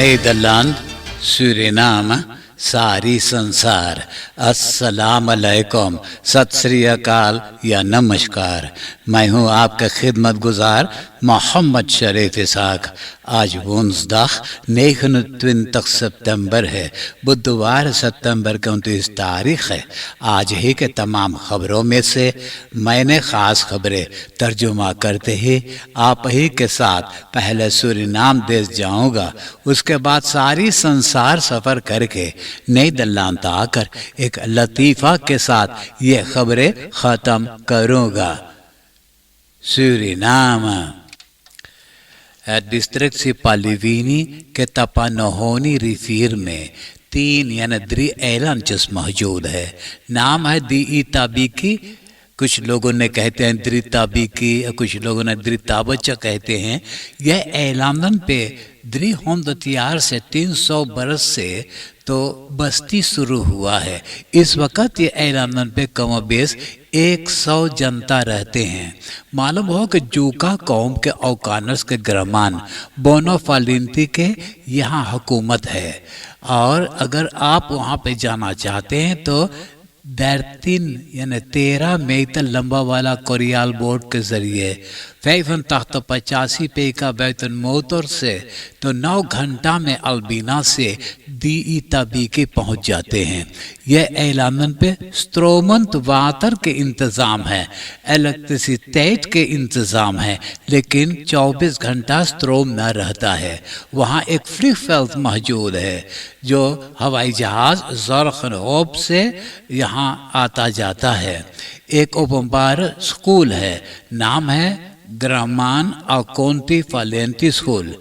Nederland, Suriname, सारी संसार, अस्सलाम अलैकुम, सत श्री अकाल या नमस्कार। मैं हूँ आपका खिदमत गुजार मोहम्मद शरीफ इसाक। आज 29 सितंबर है, बुधवार सितंबर की 29 तारीख है। आज ही के तमाम खबरों में से मैंने ख़ास खबरें तर्जुमा करते ही आप ही के साथ पहले सूरीनाम देश जाऊंगा, उसके बाद सारी संसार सफ़र करके नीदरलैंड आकर एक लतीफ़ा के साथ ये खबरें ख़त्म करूंगा। सूरीनाम डिस्ट्रिक्ट सी पालीवीनी के तपानोहोनी रिफीर में 3 यानी 3 एयरलाइंस मौजूद है। नाम है दी इताबिकी, कुछ लोगों ने कहते हैं द्रिताबिकी, कुछ लोगों ने द्रिताबच्चा कहते हैं। यह एयरलाइन पे 300 से 300 बरस से तो बस्ती शुरू हुआ है। इस वक्त ये एयरलाइन पे कम बेस 100 जनता रहते हैं। मालूम हो कि जूका कौम के औकानस के ग्रामान बोनो फालिंती के यहाँ हुकूमत है, और अगर आप वहाँ पे जाना चाहते हैं तो 13 मीटर लंबा वाला कोरियाल बोर्ड के जरिए 85 पे का बैतन मोटर से तो 9 घंटा में अल्बीना से दी इताबिकी पहुंच जाते हैं। यह एयरलाइन पे स्ट्रोमंत वाटर के इंतज़ाम है, इलेक्ट्रिसिटी के इंतज़ाम है, लेकिन 24 घंटा स्ट्रोम न रहता है। वहाँ एक फ्री फील्ड मौजूद है जो हवाई जहाज़ ज़रखनोब से यहाँ आता जाता है। एक ओपनबार स्कूल है, नाम है ग्रामान अकाउंटी फालेंटी स्कूल।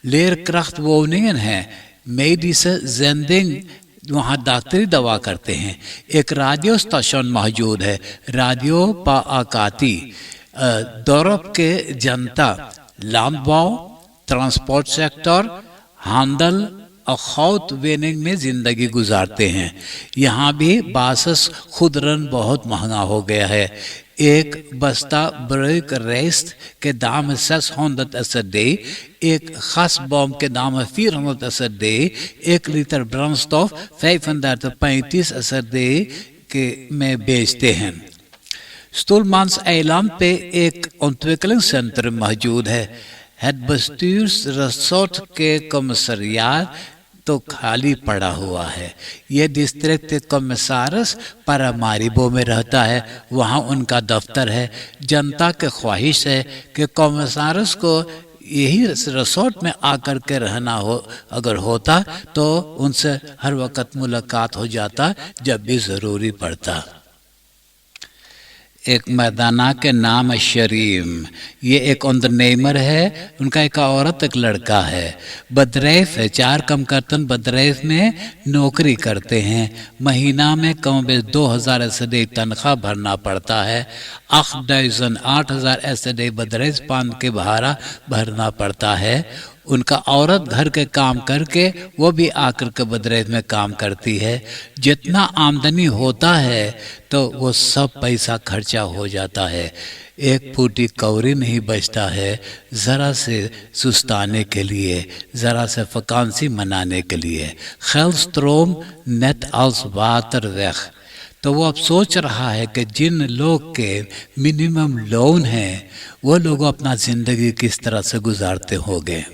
लेयरक्राफ्ट वोनियन है, मेडिस जेंडिंग वहाँ डॉक्टरी दवा करते हैं। एक रेडियो स्टेशन मौजूद है, रेडियो पा आकाती। दौरब के जनता लामबाव, ट्रांसपोर्ट सेक्टर, हांडल और खौत वेनिंग में ज़िंदगी गुजारते हैं। यहाँ भी बासस खुदरन बहुत महंगा हो गया है। एक बस्ता ब्रेक रेस्ट के दाम 600 असदे, एक खास बॉम्ब के दाम 400 असदे, 1 लीटर ब्रॉन्स्टॉफ 535 असदे के में बेचते हैं। स्टूलमांस एयरलाइन पे एक ontwikkeling सेंटर मौजूद है। हेडबस्टूर्स रिसोर्ट के कमिश्नरियात तो खाली पड़ा हुआ है। ये डिस्ट्रिक्ट कमिश्नरस पारामारिबो में रहता है, वहाँ उनका दफ्तर है। जनता की ख्वाहिश है कि कमिश्नरस को यही रिसोर्ट में आकर के रहना हो, अगर होता तो उनसे हर वक्त मुलाकात हो जाता जब भी ज़रूरी पड़ता। एक मर्दाना के नाम है शरीम, ये एक अंडरनेमर है, उनका एक औरत एक लड़का है। बदरैफ है, 4 कम करतन बदरैफ में नौकरी करते हैं। महीना में कम बेश 2000 एसडे तनख्वाह भरना पड़ता है। 8000 एसडे बदरैफ पान के भाड़ा भरना पड़ता है। उनका औरत घर के काम करके वो भी आकर के बदरैफ में काम करती है। जितना आमदनी होता है तो वो सब पैसा खर्चा हो जाता है। एक फूटी कौरी नहीं बचता है ज़रा से सुस्ताने के लिए, ज़रा से फकांसी मनाने के लिए। खैलस्ट्रोम नेट als वाटर वेख। तो वो अब सोच रहा है कि जिन लोग के मिनिमम लोन हैं वो लोग अपना ज़िंदगी किस तरह से गुजारते होंगे।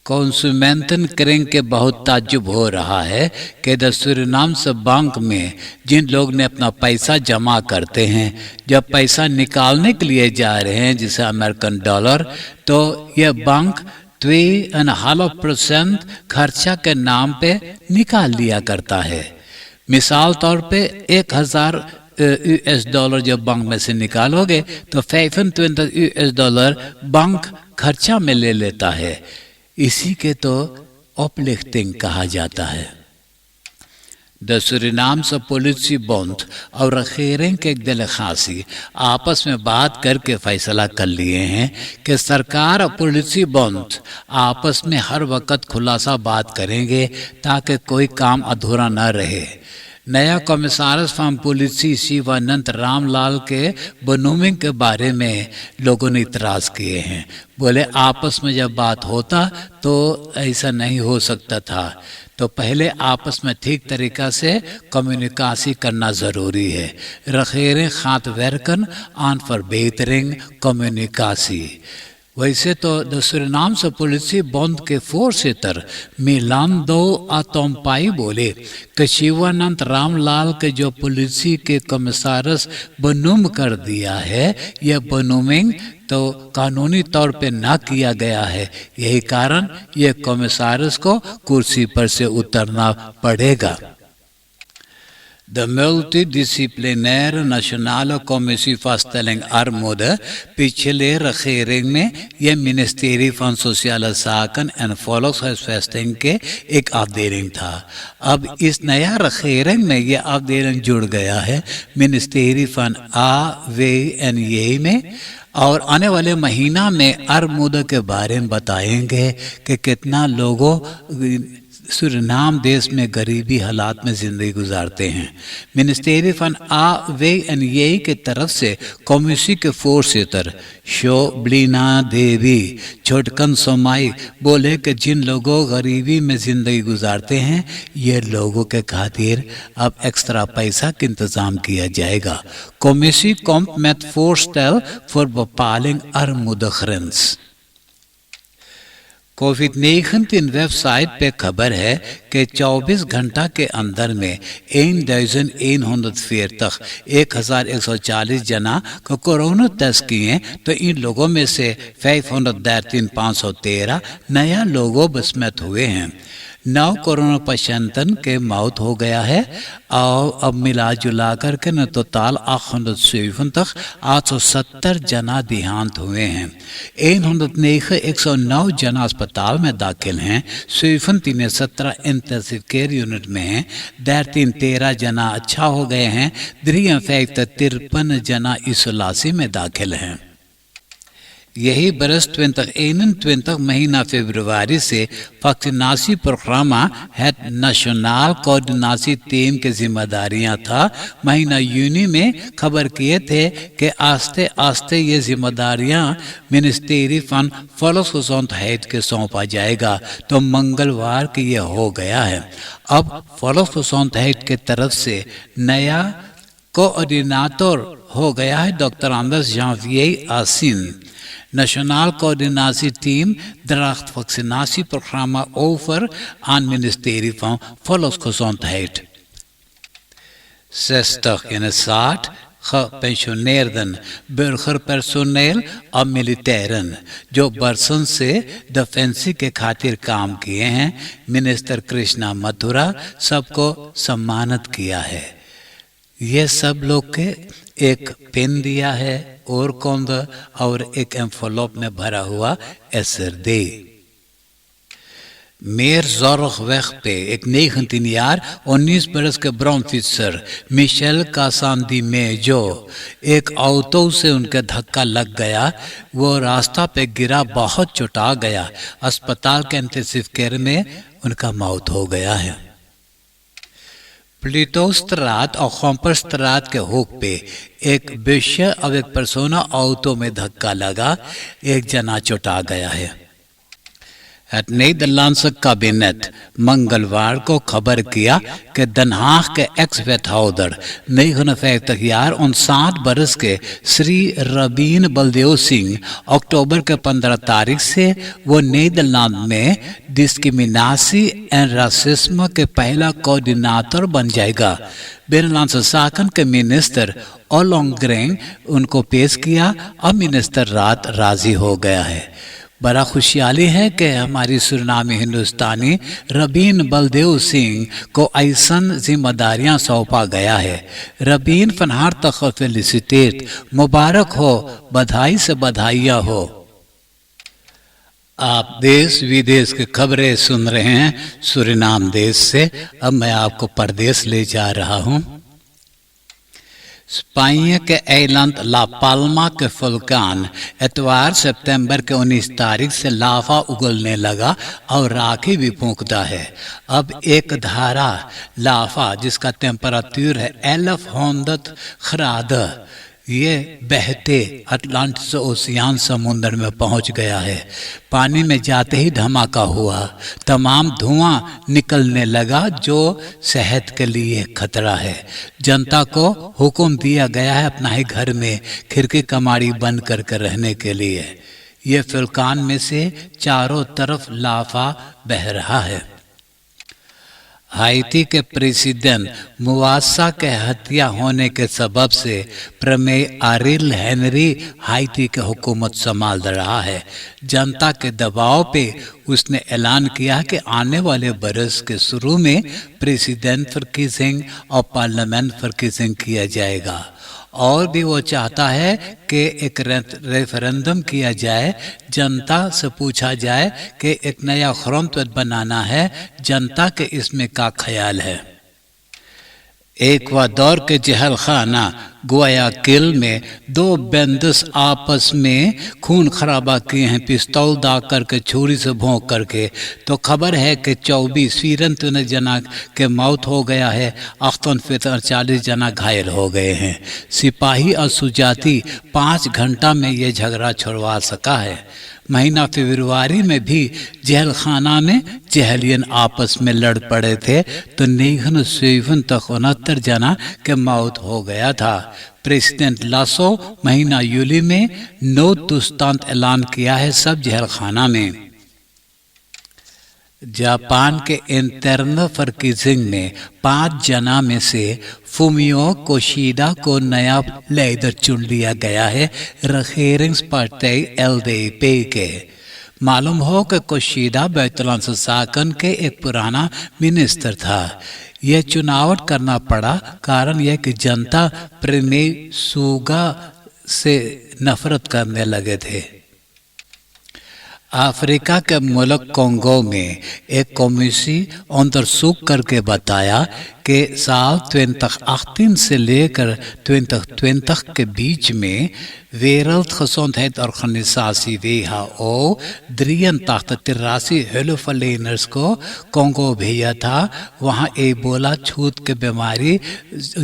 कंसूमेंटन करें के बहुत ताज्जुब हो रहा है कि सूरीनाम से बैंक में जिन लोग ने अपना पैसा जमा करते हैं, जब पैसा निकालने के लिए जा रहे हैं जैसे अमेरिकन डॉलर, तो यह बैंक 3.5% खर्चा के नाम पे निकाल लिया करता है। मिसाल तौर पे 1000 US डॉलर जब बैंक में से निकालोगे तो 25 US डॉलर बैंक खर्चा में ले लेता है। इसी के तो अपलिफ्टिंग कहा जाता है। द सूरीनामse politiebond और रखेरें के एक दिल खासी आपस में बात करके फैसला कर लिए हैं कि सरकार और politiebond आपस में हर वक्त खुलासा बात करेंगे ताकि कोई काम अधूरा न रहे। नया कमिश्नर फॉर्म पुलिसी शिवानंद रामलाल के बनूमिंग के बारे में लोगों ने इतराज़ किए हैं। बोले आपस में जब बात होता तो ऐसा नहीं हो सकता था, तो पहले आपस में ठीक तरीक़ा से कम्युनिकेशन करना ज़रूरी है। रखेरें खात werken aan verbetering communicatie। वैसे तो द सूरीनामse politie bond के voorzitter मिलांदो अतोम्पाई बोले कि शिवानंद रामलाल के जो पुलिसी के कमिश्नर बनूम कर दिया है, यह बनूमिंग तो कानूनी तौर पे ना किया गया है, यही कारण यह कमिश्नर को कुर्सी पर से उतरना पड़ेगा। De multidisciplinaire nationale commissie vaststelling armoede पिछले regering में यह ministerie van sociale zaken en volkshuisvesting के एक afdeling था। अब इस नया regering में यह afdeling जुड़ गया है ministerie van AWNJ में, और आने वाले महीना में armoede के बारे में बताएंगे कि कितना लोगों सूरीनाम देश में गरीबी हालात में ज़िंदगी गुजारते हैं। मिनिस्ट्री फन AWNJ की तरफ से कमिश्नर के voorzitter शोभलीना देवी छोटकन सोमाई बोले कि जिन लोगों गरीबी में ज़िंदगी गुजारते हैं, ये लोगों के खातिर अब एक्स्ट्रा पैसा का इंतज़ाम किया जाएगा। Commissioner komt met voorstel voor bepaling armoedegrens। कोविड-19 वेबसाइट पे खबर है कि 24 घंटा के अंदर में 1140 जना को कोरोना टेस्ट किए, तो इन लोगों में से 513 नया लोगों बसमत हुए हैं। 9 कोरोना पेशेंटन के मौत हो गया है और अब मिला जुला कर के न टोटल 870 जना देहांत हुए हैं। 109 जना अस्पताल में दाखिल हैं, 17 इंटेंसिव केयर यूनिट में हैं, 13 जना अच्छा हो गए हैं, 53 जना इसोलासी में दाखिल हैं। यही बरस 2021 महीना फरवरी से वैक्सीनाtie het नेशनल कोऑर्डिनेशन टीम की जिम्मेदारियां था। महीना यूनी में खबर किए थे कि आस्ते आस्ते ये जिम्मेदारियां मिनिस्ट्री फन volksgezondheid के सौंपा जाएगा, तो मंगलवार को ये हो गया है। अब volksgezondheid के तरफ से नया कोऑर्डिनेटर हो गया है doctor Anders Janvier Asin। Nationaal Coördinatieteam draagt vaccinatieprogramma over aan ministerie van Volksgezondheid। 60 in het zaad gepensioneerden burgerpersoneel और मिलिटेरन जो बरसन से डिफेंसी के खातिर काम किए हैं, मिनिस्टर कृष्णा मथुरा सबको सम्मानित किया है। ये सब लोग के एक पेन दिया है और कोंद और एक एनवेलप में भरा हुआ SRD। meer zorg weg पे एक 19 jaar 19 बरस के ब्राउनफिशर मिशेल कासांदी में जो एक ऑटो से उनके धक्का लग गया, वो रास्ता पे गिरा, बहुत चोटा गया, अस्पताल के इंटेंसिव केयर में उनका मौत हो गया है। प्लेटोस्ट्रात और कॉम्परस्ट्रात के होक पे एक विषय और एक पर्सोना ऑटो में धक्का लगा, एक जना चोटा गया है। Het Nederlandse kabinet मंगलवार को खबर किया कि Den Haag के एक्स wethouder 59 jaar और 60 बरस के श्री रबीन बलदेव सिंह अक्टूबर के 15 तारीख से वो नीदरलैंड में डिस्क्रिमिनाtie en racisme के पहला कोऑर्डिनेटर बन जाएगा। बिनलांस साकन के मिनिस्टर ओलोंग्रेंग उनको पेश किया और मिनिस्टर रात राजी हो गया है। बड़ा खुशहाली है कि हमारी सूरीनामी हिंदुस्तानी रबीन बलदेव सिंह को ऐसन जिम्मेदारियां सौंपा गया है। रबीन फनहार तक फेलिसिटेट, मुबारक हो, बधाई से बधाइयाँ हो। आप देश विदेश की खबरें सुन रहे हैं सूरीनाम देश से। अब मैं आपको परदेश ले जा रहा हूँ। स्पेन के आइलैंड ला पाल्मा के वुल्कान इतवार सितंबर के 19 तारीख से लावा उगलने लगा और राखी भी फूंकता है। अब एक धारा लावा जिसका टेम्परेचर है 1100 graden ये बहते अटलांटिस ओशियन समुद्र में पहुंच गया है। पानी में जाते ही धमाका हुआ, तमाम धुआं निकलने लगा जो सेहत के लिए खतरा है। जनता को हुक्म दिया गया है अपना ही घर में खिड़की कमाड़ी बंद करके रहने के लिए। ये वुल्कान में से चारों तरफ लावा बह रहा है। हाइती के प्रेसिडेंट मुआसा के हत्या होने के सबब से प्रमेय अरिल हेनरी हाइती के हुकूमत संभाल रहा है। जनता के दबाव पे उसने ऐलान किया कि आने वाले बरस के शुरू में प्रेसिडेंट फर्किसिंग और पार्लियामेंट फर्किसिंग किया जाएगा। और भी वो चाहता है कि एक रेफरेंडम किया जाए, जनता से पूछा जाए कि एक नया ग्रंथवत बनाना है, जनता के इसमें क्या ख्याल है। इक्वाडोर के जहल खाना गुआयाकिल में दो बैंडस आपस में खून खराबा किए हैं, पिस्तौल दाग करके, छुरी से भोंक करके। तो खबर है कि 24 जना के मौत हो गया है, 40 जना घायल हो गए हैं। सिपाही और सुजाती 5 घंटा में ये झगड़ा छुड़वा सका है। महीना फरवरी में भी जहल खाना में जहलियन आपस में लड़ पड़े थे तो 69 जना के मौत हो गया था। प्रेसिडेंट लासो महीना यूली में नो तुस्तांत ऐलान किया है सब जहल खाना में। जापान के इंटरनल फर्किसिंग में 5 जना में से फुमियो कोशिदा को नया लीडर चुन लिया गया है regeringspartij LDP के। मालूम हो कि कोशिदा बैतुलान साकन के एक पुराना मिनिस्टर था। यह चुनाव करना पड़ा, कारण यह कि जनता प्रेमी सूगा से नफरत करने लगे थे। अफ्रीका के मुल्क कोंगो में एक कमेटी अंतरसूख करके बताया कि साल 2018 से लेकर 2020 के बीच में Wereldgezondheidsorganisatie WHO 83 hulpverleners को कोंगो भेजा था, वहाँ एबोला छूत के बीमारी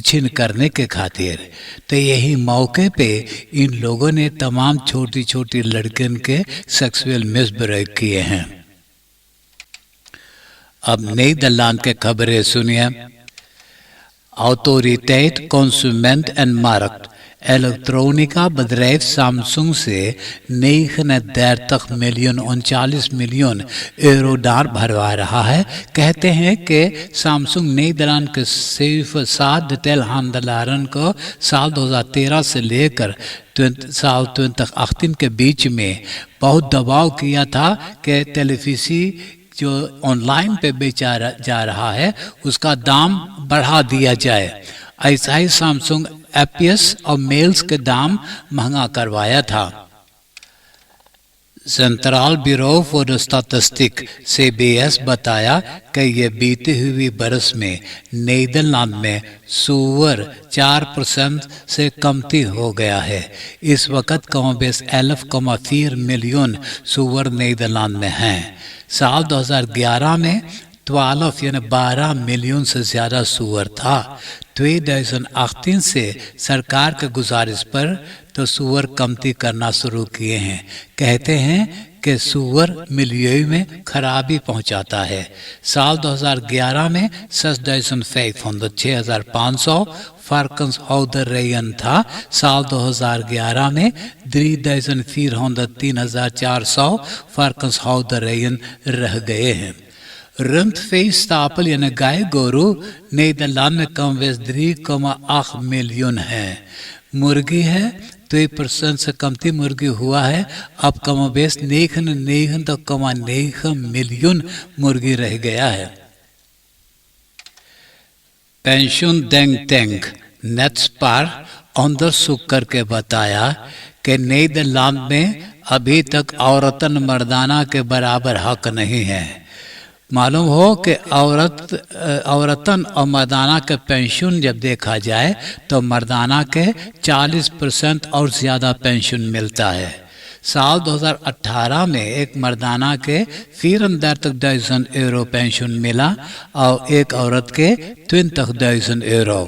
छिन करने के खातिर। तो यही मौके पे इन लोगों ने तमाम छोटी छोटी लड़कियों के सेक्सुअल मिसबिहेव किए हैं। अब नीदरलैंड के खबरें सुनिए। Autoriteit Consument en Markt elektronica bedrijf Samsung से 39 मिलियन 39 मिलियन यूरो दान भरवा रहा है। कहते हैं कि सैमसंग नीदरलैंड के सिर्फ 7 डिटेल handelaaren को साल 2013 से लेकर साल 2018 के बीच में बहुत दबाव किया था कि टेलीविज़न जो ऑनलाइन पे बेचा जा रहा है उसका दाम बढ़ा दिया जाए। ऐसा ही सैमसंग एपीएस और मेल्स के दाम महंगा करवाया था। Central bureau for statistics CBS बताया कि ये बीते हुए बरस में नीदरलैंड में सुअर 4% से कमती हो गया है। इस वक्त कमोबेश 11.4 मिलियन सुअर नीदरलैंड में हैं। साल 2011 में 12 मिलियन से ज़्यादा सुअर था। 2018 से सरकार के गुजारिश पर तो सुअर कमती करना शुरू किए हैं। कहते हैं कि सुअर मिलियो में खराबी पहुंचाता है। साल 2011 में 6.500 फार्कन्स हौदरेयन था। साल 2011 में 3.400 फार्कन्स हौदरेयन रह गए हैं। रंतफेस्टापल यानी गाय गोरू नीदरलैंड में कम वेश 3,8 मिलियन है। मुर्गी है 2% से कमती मुर्गी हुआ है। अब कमोबेश 9,9 मिलियन मुर्गी रह गया है। पेंशन देंग टेंग नेट्स पर अंदरसूख करके बताया कि नीदरलैंड में अभी तक औरतन मर्दाना के बराबर हक नहीं है। मालूम हो कि औरतन और मर्दाना के पेंशन जब देखा जाए तो मर्दाना के 40% और ज़्यादा पेंशन मिलता है। साल 2018 में एक मर्दाना के 34.000 euro पेंशन मिला और एक औरत के 20.000 euro।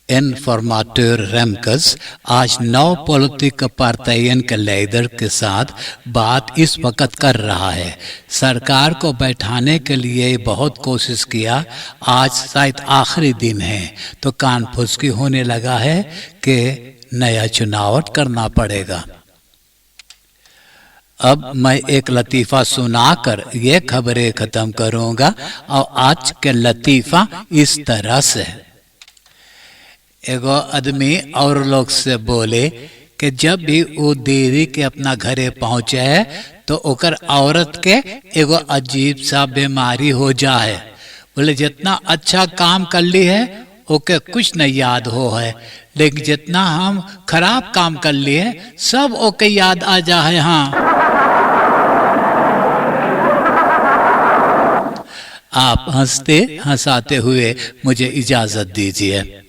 इन्फॉर्मेटर रेमकस आज 9 पॉलिटिकल पार्टियों के लीडर के साथ बात इस वक्त कर रहा है। सरकार को बैठाने के लिए बहुत कोशिश किया, आज शायद आखिरी दिन है तो कान फुसकी होने लगा है कि नया चुनाव करना पड़ेगा। अब मैं एक लतीफ़ा सुनाकर ये खबरें ख़त्म करूँगा और आज के लतीफ़ा इस तरह से। एगो आदमी और लोग से बोले कि जब भी वो देरी के अपना घरे पहुँचे तो ओकर औरत के एगो अजीब सा बीमारी हो जाए। बोले जितना अच्छा काम कर ली है ओके कुछ नहीं याद हो है, लेकिन जितना हम खराब काम कर लिए सब ओके याद आ जाए। हाँ, आप हंसते हंसाते हुए मुझे इजाज़त दीजिए।